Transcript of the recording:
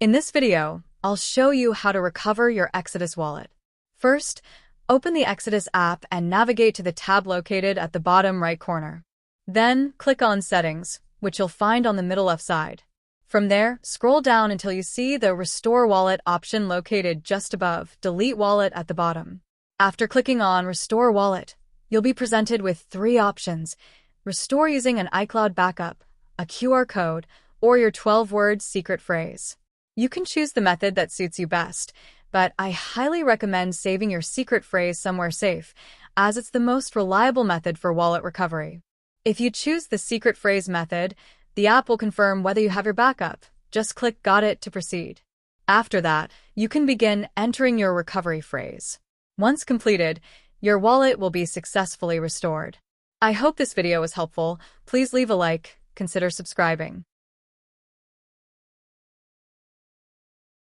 In this video, I'll show you how to recover your Exodus wallet. First, open the Exodus app and navigate to the tab located at the bottom right corner. Then, click on Settings, which you'll find on the middle left side. From there, scroll down until you see the Restore Wallet option located just above Delete Wallet at the bottom. After clicking on Restore Wallet, you'll be presented with three options: restore using an iCloud backup, a QR code, or your 12-word secret phrase. You can choose the method that suits you best, but I highly recommend saving your secret phrase somewhere safe, as it's the most reliable method for wallet recovery. If you choose the secret phrase method, the app will confirm whether you have your backup. Just click Got It to proceed. After that, you can begin entering your recovery phrase. Once completed, your wallet will be successfully restored. I hope this video was helpful. Please leave a like, consider subscribing.